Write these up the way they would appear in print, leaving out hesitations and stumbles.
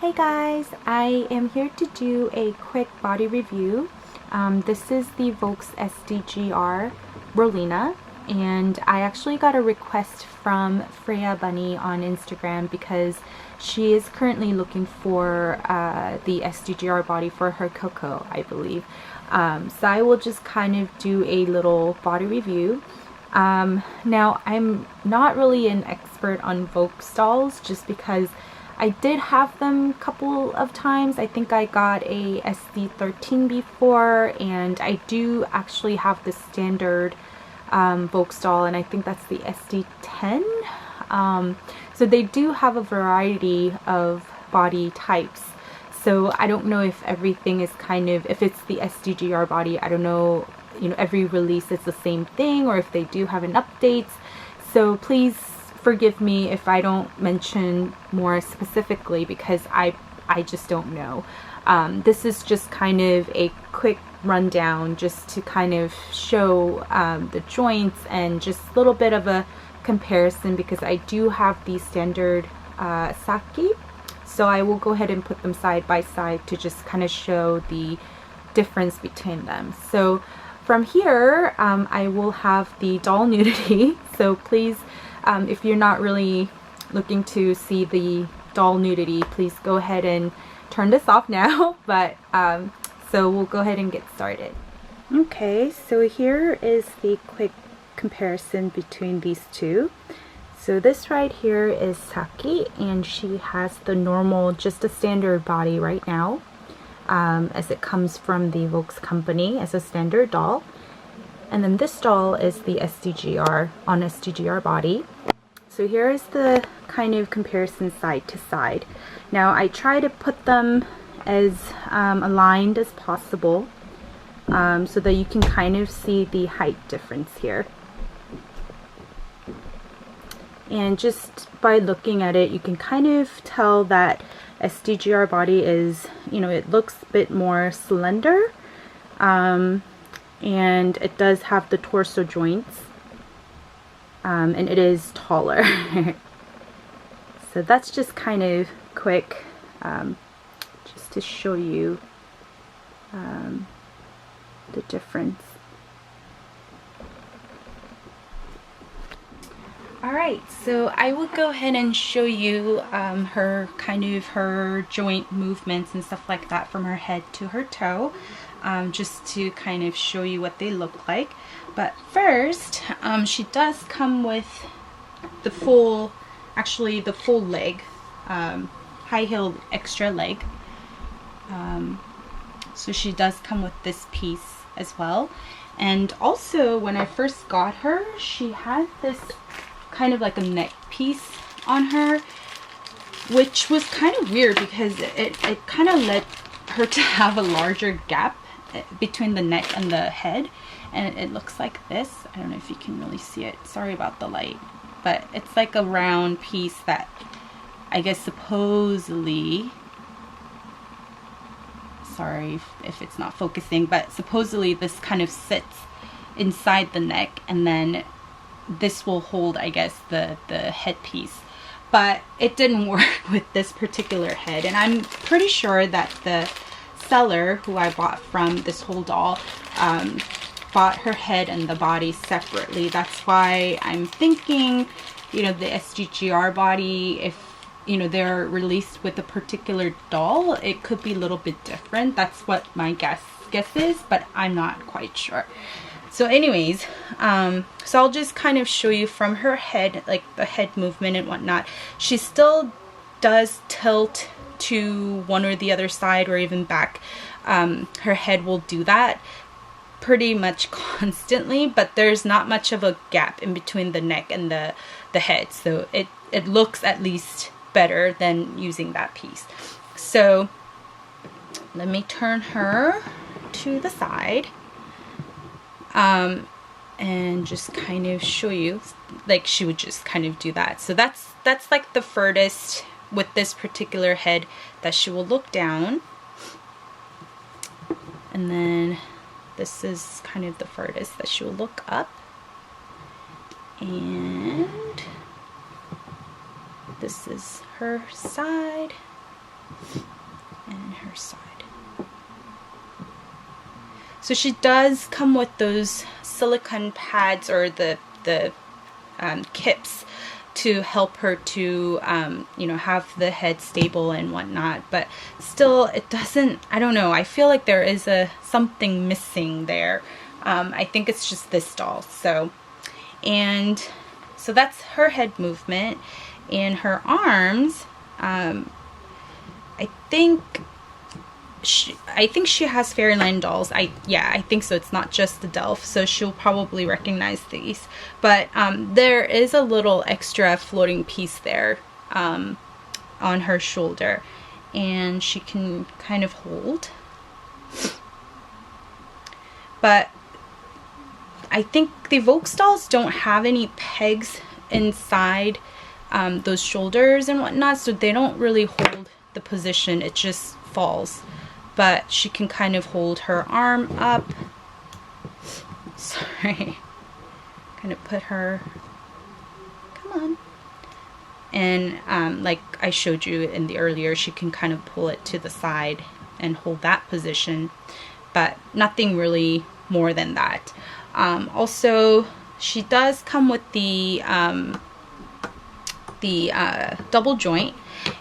Hey guys, I am here to do a quick body review. This is the Volks Sdgr Rolina, and I actually got a request from Freya Bunny on Instagram because she is currently looking for the Sdgr body for her Coco, I believe. So I will just kind of do a little body review. Now, I'm not really an expert on Volks dolls just because I did have them a couple of times. I think I got a SD13 before, and I do actually have the standard Volks doll, and I think that's the SD10. So they do have a variety of body types. So I don't know if everything is kind of, if it's the Sdgr body, I don't know, every release is the same thing, or if they do have an update. So please forgive me if I don't mention more specifically because I just don't know. This is just kind of a quick rundown just to kind of show the joints and just a little bit of a comparison because I do have the standard Sdgr, so I will go ahead and put them side by side to just kind of show the difference between them. So from here I will have the doll nudity, so please if you're not really looking to see the doll nudity, please go ahead and turn this off now. But so we'll go ahead and get started. Okay, so here is the quick comparison between these two. So this right here is Sdgr, and she has the normal, just a standard body right now, as it comes from the Volks company as a standard doll. And then this doll is the Sdgr on Sdgr Body. So here is the kind of comparison side to side. Now I try to put them as aligned as possible so that you can kind of see the height difference here. And just by looking at it, you can kind of tell that Sdgr Body is, it looks a bit more slender. And it does have the torso joints, and it is taller. So that's just kind of quick, just to show you the difference. Alright, so I will go ahead and show you her joint movements and stuff like that from her head to her toe. Just to kind of show you what they look like. But first, she does come with the full leg, high heel extra leg. So she does come with this piece as well. And also, when I first got her, she had this kind of like a neck piece on her, which was kind of weird because it kind of led her to have a larger gap between the neck and the head, and it looks like this. I don't know if you can really see it, sorry about the light, but it's like a round piece that I guess supposedly, sorry if it's not focusing, but supposedly this kind of sits inside the neck, and then this will hold, I guess, the headpiece. But it didn't work with this particular head, and I'm pretty sure that the seller who I bought from this whole doll bought her head and the body separately. That's why I'm thinking, the Sdgr Body, if they're released with a particular doll, it could be a little bit different. That's what my guess is, but I'm not quite sure. So anyways, so I'll just kind of show you from her head, like the head movement and whatnot. She still does tilt to one or the other side or even back. Her head will do that pretty much constantly, but there's not much of a gap in between the neck and the head, so it looks at least better than using that piece. So let me turn her to the side and just kind of show you, like she would just kind of do that. So that's like the furthest with this particular head that she will look down, and then this is kind of the furthest that she will look up, and this is her side, and her side. So she does come with those silicone pads, or the kips, to help her to you know, have the head stable and whatnot, but still it doesn't, I don't know, I feel like there is something missing there. I think it's just this doll. So that's her head movement. And her arms, I think she has Fairyland dolls. Yeah, I think so. It's not just the Delph, so she'll probably recognize these. But there is a little extra floating piece there on her shoulder, and she can kind of hold. But I think the Volks dolls don't have any pegs inside those shoulders and whatnot, so they don't really hold the position. It just falls. But she can kind of hold her arm up. Sorry. Kind of put her, come on. And like I showed you in the earlier, she can kind of pull it to the side and hold that position. But nothing really more than that. Also, she does come with the double joint.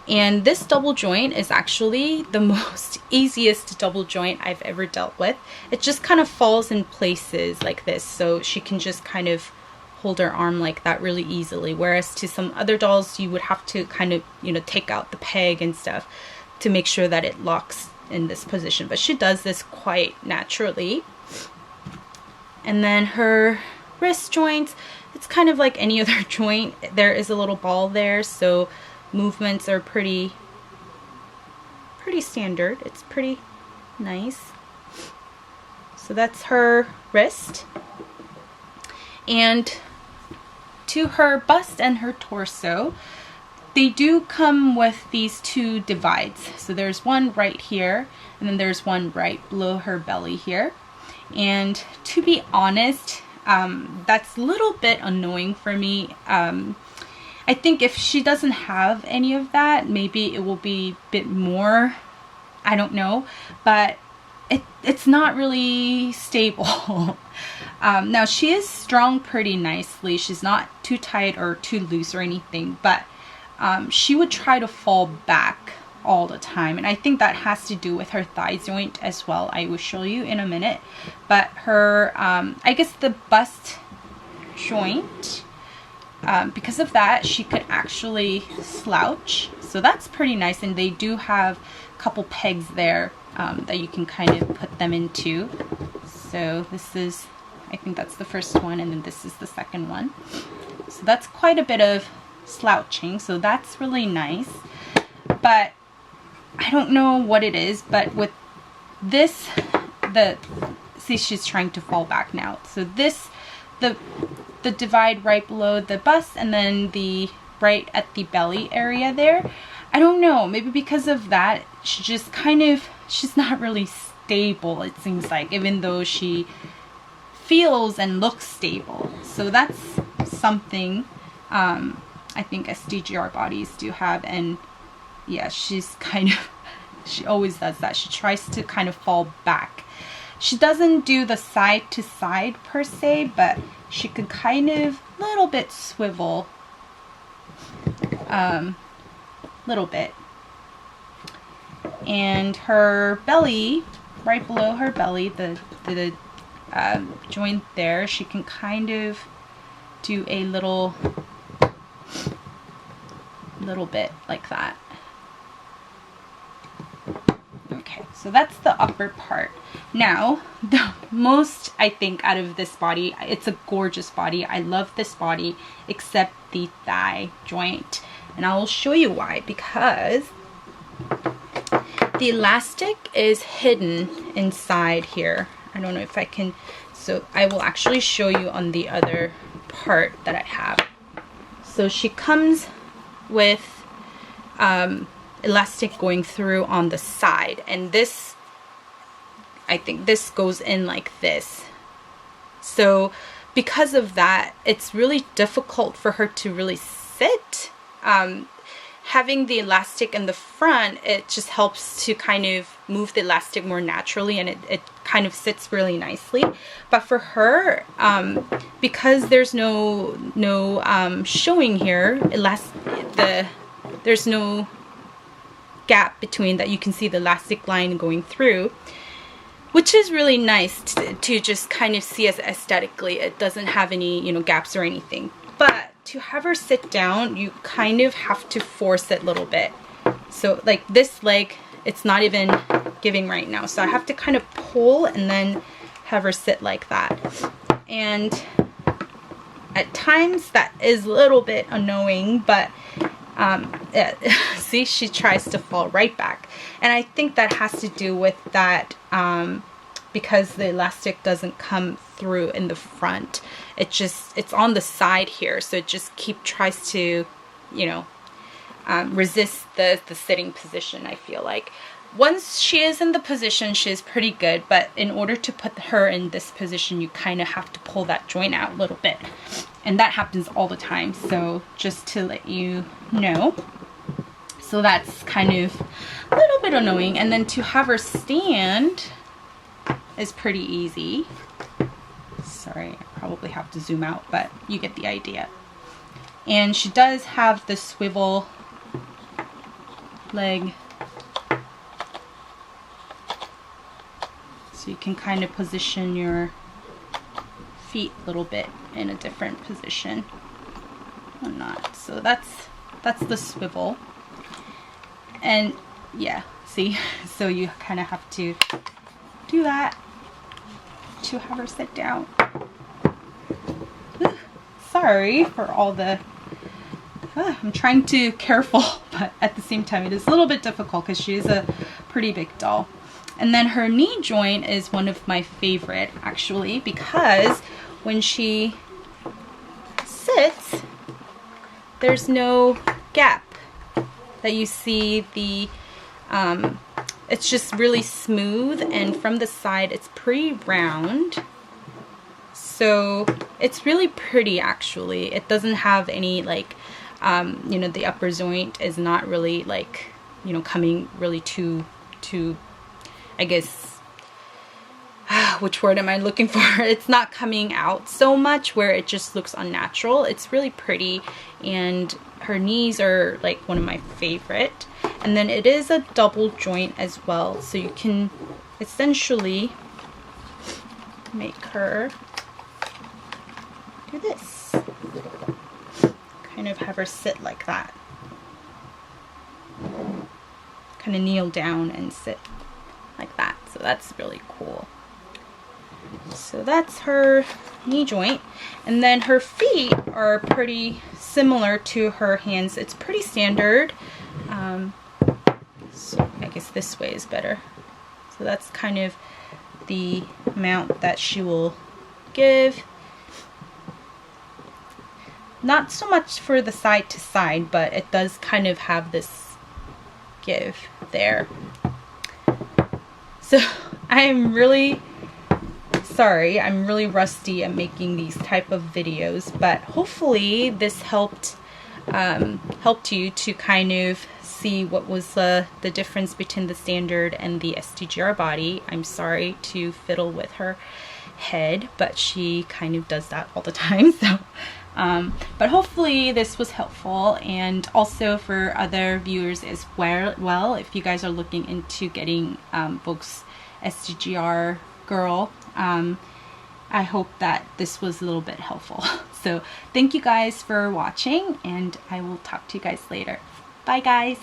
And this double joint is actually the most easiest double joint I've ever dealt with. It just kind of falls in places like this, so she can just kind of hold her arm like that really easily. Whereas to some other dolls, you would have to kind of, you know, take out the peg and stuff to make sure that it locks in this position. But she does this quite naturally. And then her wrist joints, it's kind of like any other joint. There is a little ball there, so movements are pretty standard. It's pretty nice. So that's her wrist. And to her bust and her torso, they do come with these two divides. So there's one right here, and then there's one right below her belly here. And to be honest, that's a little bit annoying for me. I think if she doesn't have any of that, maybe it will be a bit more, I don't know, but it's not really stable. Now she is strung pretty nicely. She's not too tight or too loose or anything, but she would try to fall back all the time. And I think that has to do with her thigh joint as well. I will show you in a minute. But her, I guess the bust joint, because of that, she could actually slouch. So that's pretty nice. And they do have a couple pegs there that you can kind of put them into. So this is, I think that's the first one, and then this is the second one. So that's quite a bit of slouching. So that's really nice. But I don't know what it is, but with this, see, she's trying to fall back now. So this, the divide right below the bust, and then the right at the belly area there, I don't know, maybe because of that, she just kind of, she's not really stable, it seems like, even though she feels and looks stable. So that's something I think Sdgr bodies do have. And yeah, she's kind of, she always does that. She tries to kind of fall back. She doesn't do the side to side per se, but she could kind of little bit swivel, little bit. And her belly, right below her belly, the joint there, she can kind of do a little bit like that. Okay, so that's the upper part. Now, the most, I think, out of this body, it's a gorgeous body. I love this body, except the thigh joint. And I will show you why, because the elastic is hidden inside here. I don't know if I can, so I will actually show you on the other part that I have. So she comes with elastic going through on the side, and this, I think this goes in like this. So because of that, it's really difficult for her to really sit. having the elastic in the front, it just helps to kind of move the elastic more naturally, and it kind of sits really nicely. But for her, because there's no showing here, there's no gap between that, you can see the elastic line going through, which is really nice to just kind of see as aesthetically. It doesn't have any, you know, gaps or anything. But to have her sit down, you kind of have to force it a little bit. So like this leg, it's not even giving right now. So I have to kind of pull and then have her sit like that. And at times that is a little bit annoying, but see, she tries to fall right back. And I think that has to do with that, because the elastic doesn't come through in the front. It's on the side here, so it just tries to, you know, resist the sitting position, I feel like. Once she is in the position, she is pretty good, but in order to put her in this position, you kind of have to pull that joint out a little bit. And that happens all the time, so just to let you know. So that's kind of a little bit annoying. And then to have her stand is pretty easy. Sorry, I probably have to zoom out, but you get the idea. And she does have the swivel leg, so you can kind of position your feet a little bit in a different position or not. So that's the swivel. And yeah, see, so you kind of have to do that to have her sit down. Sorry for all the I'm trying to careful, but at the same time it is a little bit difficult because she is a pretty big doll. And then her knee joint is one of my favorite, actually, because when she sits, there's no gap that you see. It's just really smooth, and from the side it's pretty round. So it's really pretty, actually. It doesn't have any like, you know, the upper joint is not really like, you know, coming really too, I guess, which word am I looking for? It's not coming out so much where it just looks unnatural. It's really pretty, and her knees are like one of my favorite. And then it is a double joint as well, so you can essentially make her do this. Kind of have her sit like that. Kind of kneel down and sit like that. So that's really cool. So that's her knee joint. And then her feet are pretty similar to her hands. It's pretty standard. So I guess this way is better. So that's kind of the amount that she will give. Not so much for the side to side, but it does kind of have this give there. So I'm really sorry, I'm really rusty at making these type of videos, but hopefully this helped you to kind of see what was the difference between the standard and the Sdgr body. I'm sorry to fiddle with her head, but she kind of does that all the time. So but hopefully this was helpful, and also for other viewers as well, if you guys are looking into getting Vogue's Sdgr girl, I hope that this was a little bit helpful. So thank you guys for watching, and I will talk to you guys later. Bye guys.